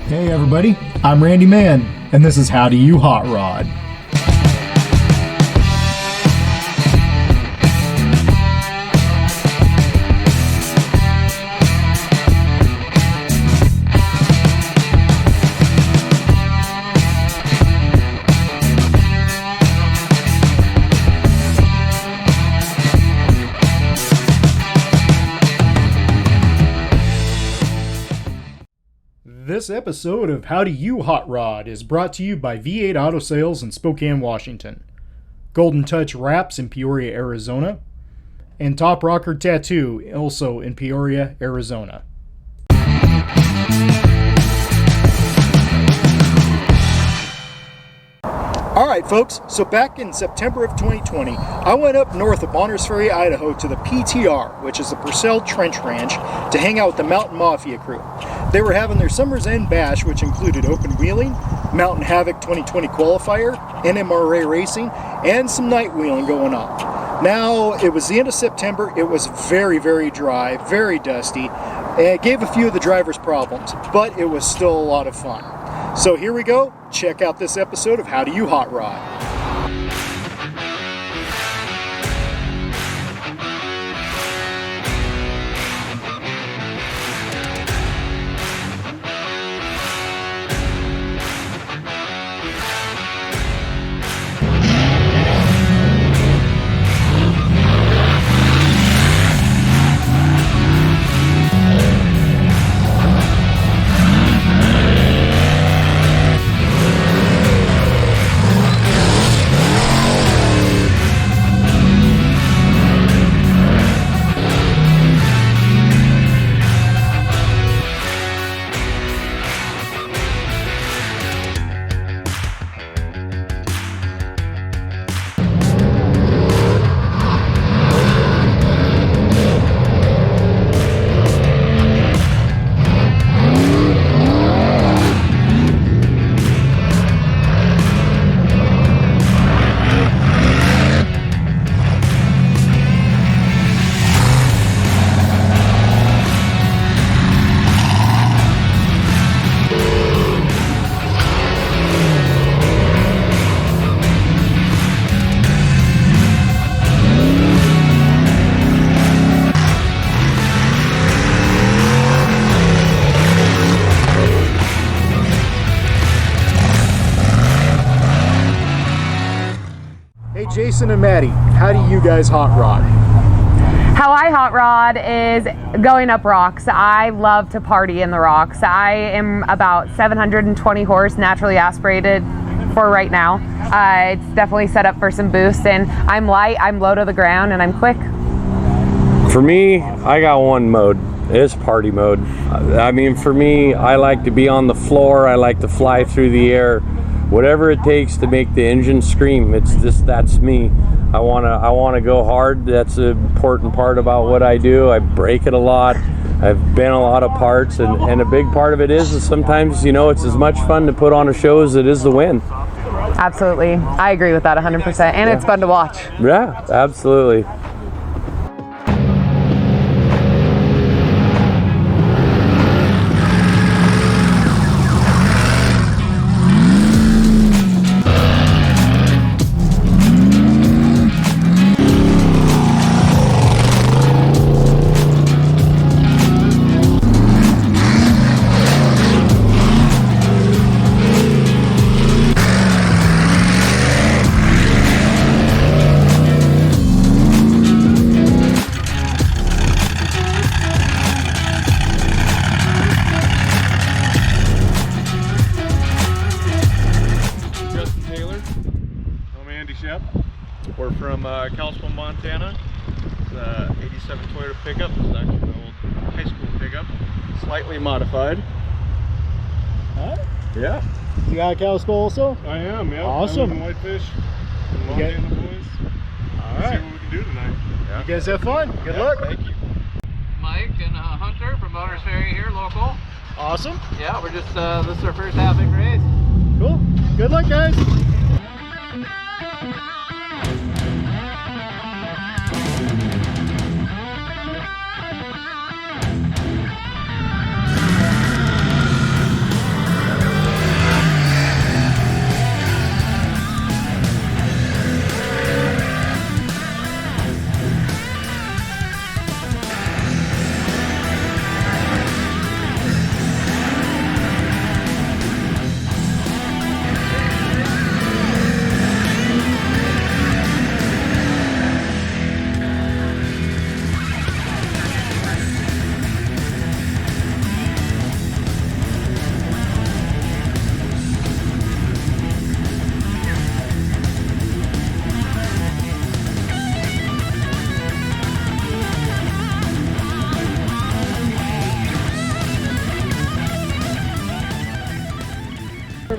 Hey everybody, I'm Randy Mann, and this is How Do You Hot Rod. This episode of How Do You Hot Rod is brought to you by V8 Auto Sales in Spokane, Washington, Golden Touch Wraps in Peoria, Arizona, and Top Rocker Tattoo, also in Peoria, Arizona. Alright folks, so back in September of 2020, I went up north of Bonners Ferry, Idaho to the PTR, which is the Purcell Trench Ranch, to hang out with the Mountain Mafia crew. They were having their Summer's End Bash, which included open wheeling, Mountain Havoc 2020 qualifier, NMRA racing, and some night wheeling going on. Now, it was the end of September, it was very, very dry, very dusty, and it gave a few of the drivers problems, but it was still a lot of fun. So here we go, check out this episode of How Do You Hot Rod. Jason and Maddie, how do you guys hot rod? How I hot rod is going up rocks. I love to party in the rocks. I am about 720 horse naturally aspirated for right now. It's definitely set up for some boost, and I'm light, I'm low to the ground, and I'm quick. For me, I got one mode. It's party mode. I mean, for me, I like to be on the floor. I like to fly through the air. Whatever it takes to make the engine scream. It's just, that's me. I wanna go hard. That's an important part about what I do. I break it a lot. I've been a lot of parts, and a big part of it is sometimes, you know, it's as much fun to put on a show as it is to win. Absolutely. I agree with that 100%, and it's fun to watch. Yeah, absolutely. We're from Kalispell, Montana. It's a 87 Toyota pickup. This is actually an old high school pickup, slightly modified. Huh? Yeah. You got a Kalispell also? I am, yeah. Awesome. I'm Whitefish, and Montana boys. All right. See what we can do tonight. Yeah. You guys have fun. Good luck. Thank you. Mike and Hunter from Bonners Ferry here, local. Awesome. Yeah, we're just, this is our first Havoc race. Cool. Good luck, guys.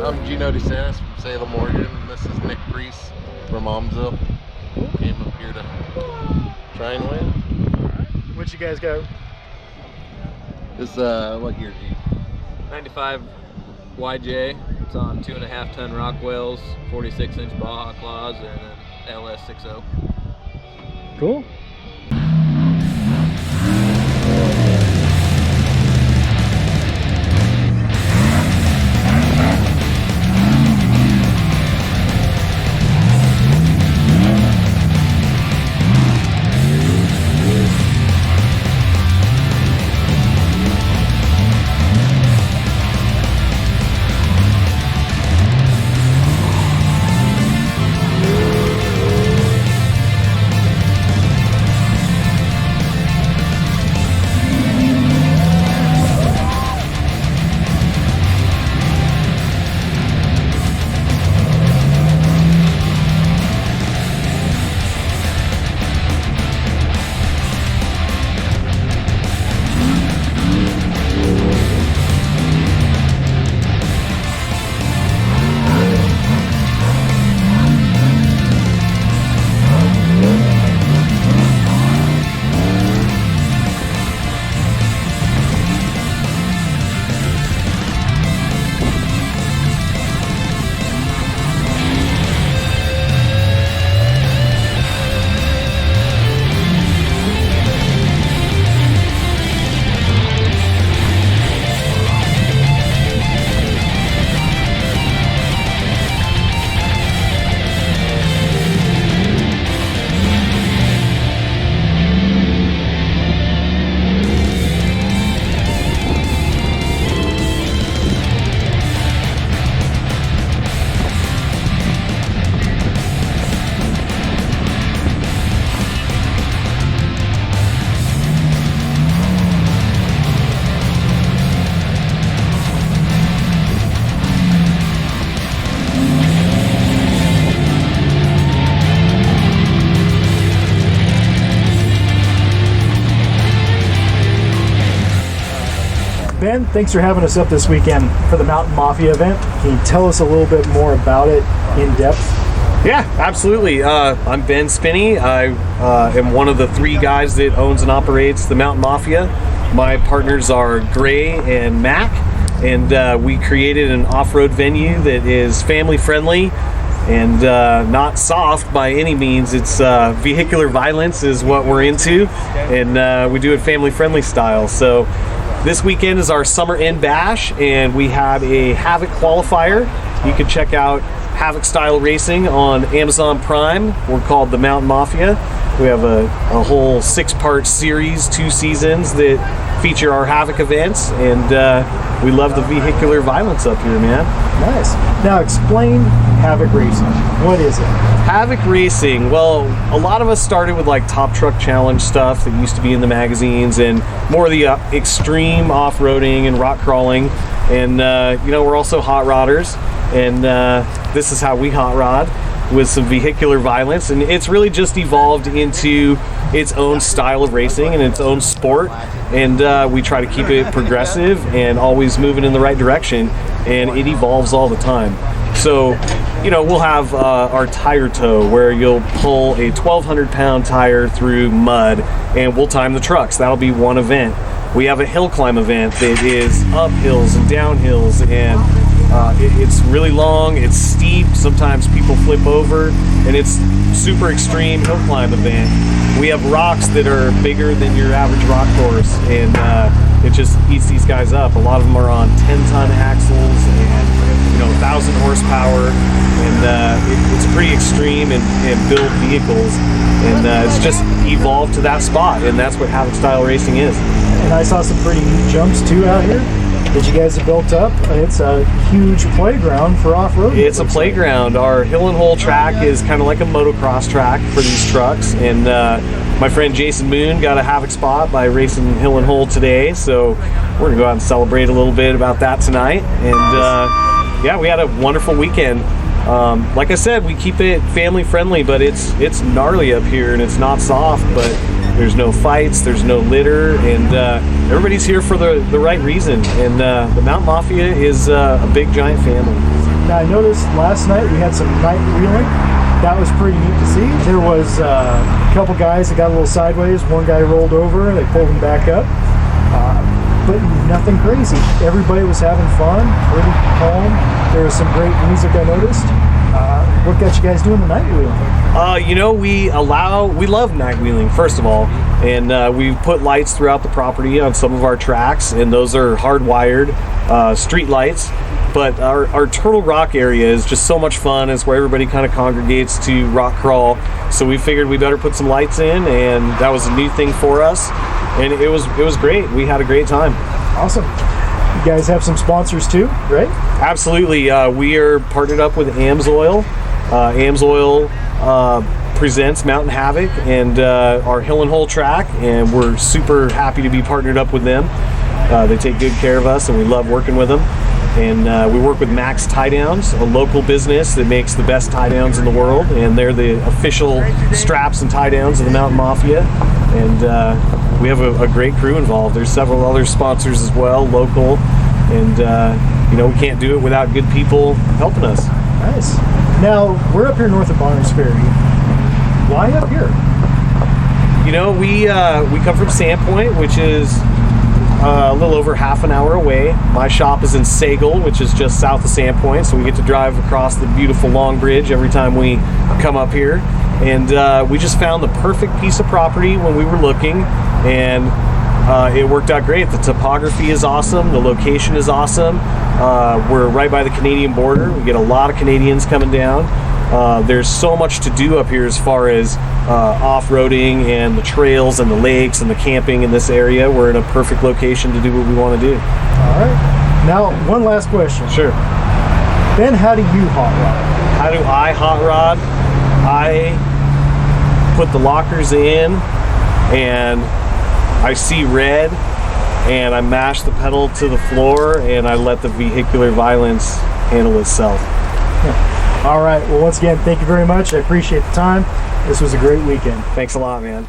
I'm Gino DeSantis from Salem, Oregon. This is Nick Priest from Almsville. Came up here to try and win. What you guys got? This what year, G? 95 YJ. It's on 2.5 ton Rockwells, 46-inch Baja claws, and an LS60. Cool. Ben, thanks for having us up this weekend for the Mountain Mafia event. Can you tell us a little bit more about it in depth? Yeah, absolutely. I'm Ben Spinney. I am one of the 3 guys that owns and operates the Mountain Mafia. My partners are Gray and Mac, and we created an off-road venue that is family friendly and not soft by any means. It's vehicular violence is what we're into, and we do it family friendly style. So this weekend is our summer end bash, and we have a Havoc qualifier. You can check out Havoc style racing on Amazon Prime. We're called the Mountain Mafia. We have a whole 6-part series, 2 seasons that feature our Havoc events, and we love the vehicular violence up here, man. Nice. Now explain Havoc racing. What is it? Havoc racing, well, a lot of us started with like Top Truck Challenge stuff that used to be in the magazines, and more of the extreme off-roading and rock crawling, and we're also hot rodders, and this is how we hot rod, with some vehicular violence, and it's really just evolved into its own style of racing and its own sport, and we try to keep it progressive and always moving in the right direction, and it evolves all the time. So, we'll have our tire tow, where you'll pull a 1,200 pound tire through mud, and we'll time the trucks. That'll be one event. We have a hill climb event that is up hills and down hills, and it's really long, it's steep, sometimes people flip over, and it's super extreme hill climb event. We have rocks that are bigger than your average rock course, and it just eats these guys up. A lot of them are on 10-ton axles and 1,000 horsepower, and it's pretty extreme and build vehicles, and it's just evolved to that spot, and that's what Havoc style racing is. And I saw some pretty neat jumps too out here that you guys have built up. It's a huge playground for off-road. It's a playground. Our hill and hole track is kind of like a motocross track for these trucks, and my friend Jason Moon got a Havoc spot by racing hill and hole today, so we're gonna go out and celebrate a little bit about that tonight. And yeah, we had a wonderful weekend. Like I said, we keep it family friendly, but it's gnarly up here, and it's not soft, but there's no fights, there's no litter, and everybody's here for the right reason. And the Mountain Mafia is a big giant family. Now I noticed last night we had some night wheeling. That was pretty neat to see. There was a couple guys that got a little sideways. One guy rolled over, they pulled him back up. But nothing crazy. Everybody was having fun, pretty calm. There was some great music I noticed. What got you guys doing the night wheeling? You know, we love night wheeling, first of all, and we put lights throughout the property on some of our tracks, and those are hardwired street lights. But our Turtle Rock area is just so much fun. It's where everybody kind of congregates to rock crawl. So we figured we better put some lights in, and that was a new thing for us. And it was great. We had a great time. Awesome. You guys have some sponsors too, right? Absolutely. We are partnered up with AMSOIL. AMSOIL presents Mountain Havoc and our Hill and Hole track, and we're super happy to be partnered up with them. They take good care of us, and we love working with them. And we work with Max Tie Downs, a local business that makes the best tie downs in the world, and they're the official straps and tie downs of the Mountain Mafia. And we have a great crew involved. There's several other sponsors as well, local, and you know, we can't do it without good people helping us. Nice. Now, we're up here north of Bonners Ferry. Why up here? You know, we come from Sandpoint, which is a little over half an hour away. My shop is in Sagal, which is just south of Sandpoint, so we get to drive across the beautiful Long Bridge every time we come up here. And we just found the perfect piece of property when we were looking, and it worked out great. The topography is awesome. The location is awesome. We're right by the Canadian border. We get a lot of Canadians coming down. There's so much to do up here as far as off-roading and the trails and the lakes and the camping in this area. We're in a perfect location to do what we want to do. All right. Now, one last question. Sure. Ben, how do you hot rod? How do I hot rod? I put the lockers in, and I see red, and I mash the pedal to the floor, and I let the vehicular violence handle itself. All right. Well, once again, thank you very much. I appreciate the time. This was a great weekend. Thanks a lot, man.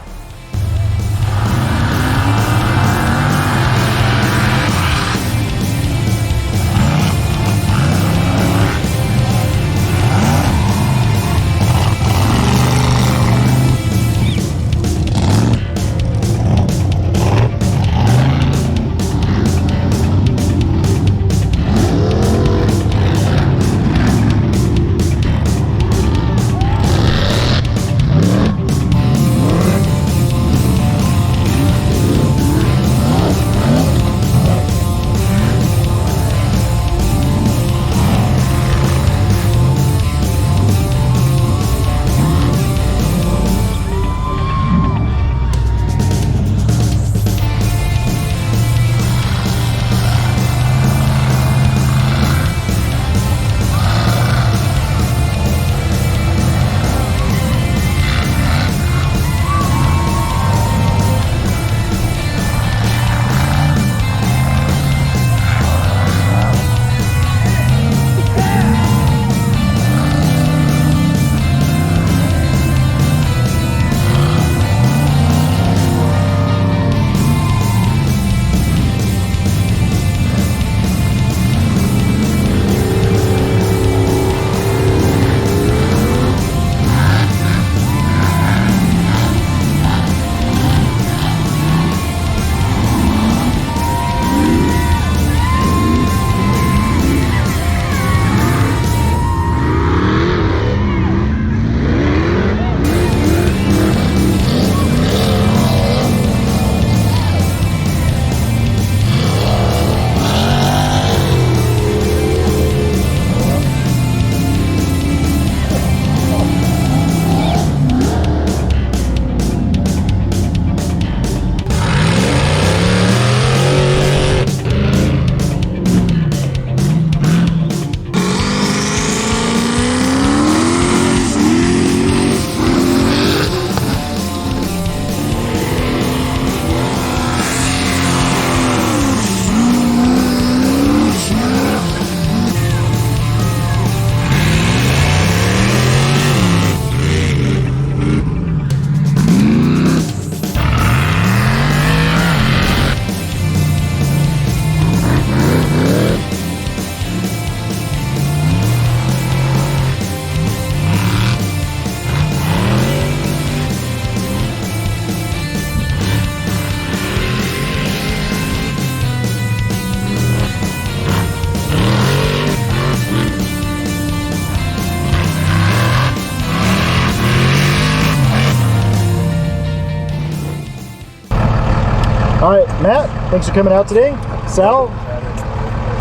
Matt, thanks for coming out today. Sal,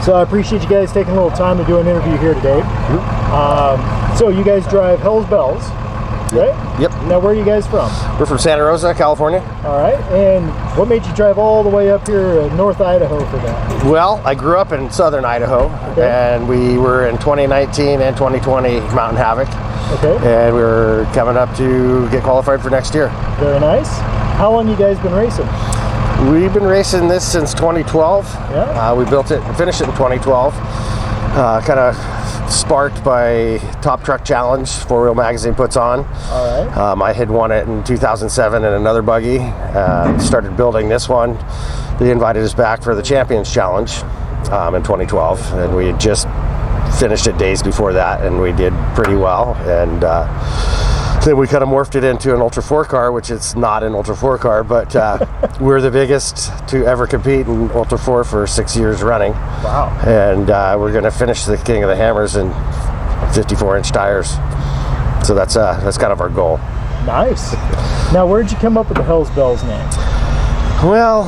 so I appreciate you guys taking a little time to do an interview here today. So you guys drive Hell's Bells, right? Yep. Now, where are you guys from? We're from Santa Rosa, California. All right. And what made you drive all the way up here North Idaho for that? Well, I grew up in southern Idaho, and we were in 2019 and 2020 Mountain Havoc. Okay. And we were coming up to get qualified for next year. Very nice. How long you guys been racing? We've been racing this since 2012. Yeah. We built it and finished it in 2012. Kind of sparked by Top Truck Challenge 4-Wheel Magazine puts on. All right. I had won it in 2007 in another buggy. Started building this one. They invited us back for the Champions Challenge in 2012, and we had just finished it days before that, and we did pretty well. And then we kind of morphed it into an Ultra 4 car, which it's not an Ultra 4 car, but we're the biggest to ever compete in Ultra 4 for 6 years running. Wow. And we're going to finish the King of the Hammers in 54-inch tires. So that's kind of our goal. Nice. Now, where'd you come up with the Hell's Bells name? Well,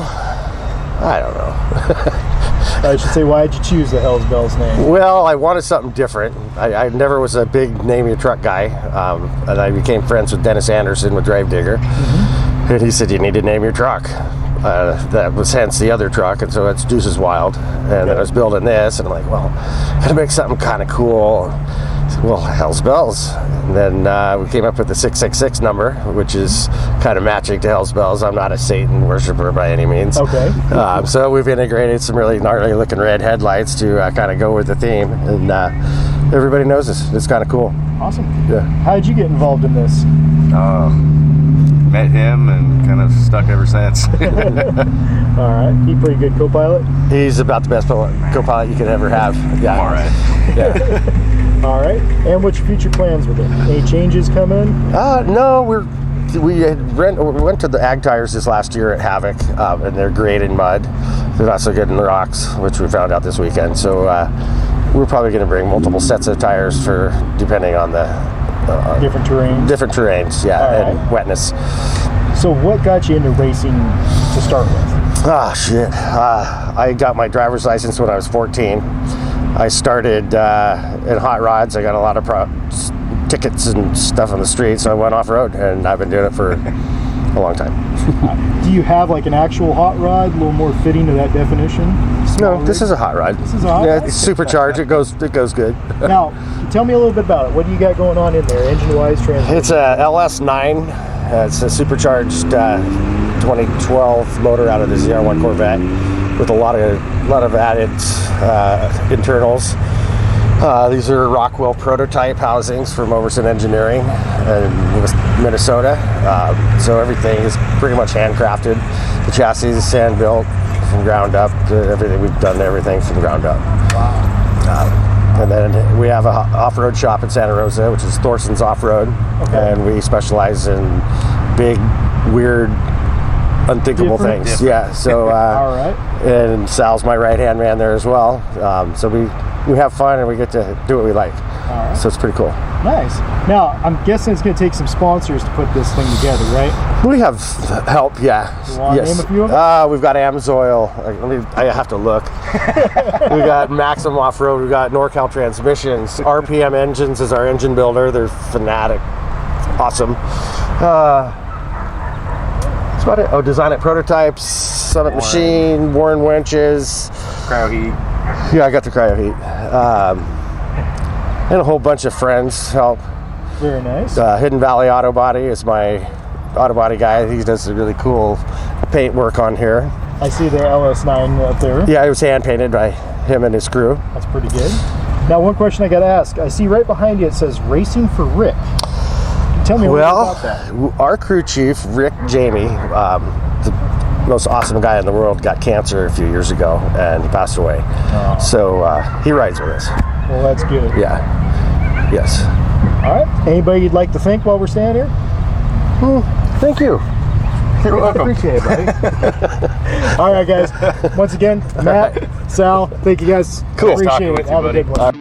I don't know. I should say, why'd you choose the Hell's Bells name? Well, I wanted something different. I never was a big name your truck guy, and I became friends with Dennis Anderson with Drive Digger, and he said you need to name your truck. That was hence the other truck, and so that's Deuces Wild. And then I was building this, and I'm like, well, gotta make something kind of cool. Well, Hell's Bells. And then we came up with the 666 number, which is kind of matching to Hell's Bells. I'm not a Satan worshiper by any means. Okay. So we've integrated some really gnarly looking red headlights to kind of go with the theme, and everybody knows this. It's kind of cool. Awesome. Yeah. How did you get involved in this? Met him and kind of stuck ever since. All right. He pretty good co-pilot? He's about the best co-pilot you could ever have. Yeah. All right. Yeah. All right. And what's your future plans with it? Any changes coming? No, we went to the Ag Tires this last year at Havoc, and they're great in mud. They're not so good in the rocks, which we found out this weekend. So we're probably going to bring multiple sets of tires for depending on the different terrains. Different terrains, yeah, and wetness. So what got you into racing to start with? Ah, shit. I got my driver's license when I was 14. I started in hot rods. I got a lot of tickets and stuff on the street, so I went off-road, and I've been doing it for a long time. Do you have like an actual hot rod, a little more fitting to that definition? No, this is a hot rod. This is a hot rod? Yeah, it's supercharged. It goes good. Now, tell me a little bit about it. What do you got going on in there, engine-wise, transmission? It's a LS9. It's a supercharged 2012 motor out of the ZR1 Corvette with a lot of added internals. These are Rockwell prototype housings from Overson Engineering in Minnesota. So everything is pretty much handcrafted. The chassis is sand built from ground up. We've done everything from ground up. Wow. And then we have an off-road shop in Santa Rosa, which is Thorson's Off-Road. Okay. And we specialize in big, weird, unthinkable things. Yeah. So all right. And Sal's my right-hand man there as well. So we have fun and we get to do what we like. All right. So it's pretty cool. Nice. Now, I'm guessing it's going to take some sponsors to put this thing together, right? We have help, yeah. You want to name a few of them? We've got Amsoil. I have to look. We got Maxim Off-Road. We got NorCal Transmissions. RPM Engines is our engine builder. They're fanatic. Awesome. That's about it. Design It Prototypes, Summit Machine, Warren Winches. Cryo Heat. Yeah, I got the Cryo Heat. And a whole bunch of friends help. Very nice. Hidden Valley Auto Body is my auto body guy. He does a really cool paint work on here. I see the LS9 up there. Yeah, it was hand painted by him and his crew. That's pretty good. Now, one question I got to ask. I see right behind you it says Racing for Rick. Tell me a little about that. Our crew chief, Rick Jamie, the most awesome guy in the world, got cancer a few years ago and he passed away. Oh. So he rides with us. Well, that's good. Yeah. Yes. All right. Anybody you'd like to thank while we're standing here? Thank you. You're welcome. Appreciate it, buddy. All right, guys. Once again, Matt, Sal, thank you guys. Cool. Appreciate it. Have a good one.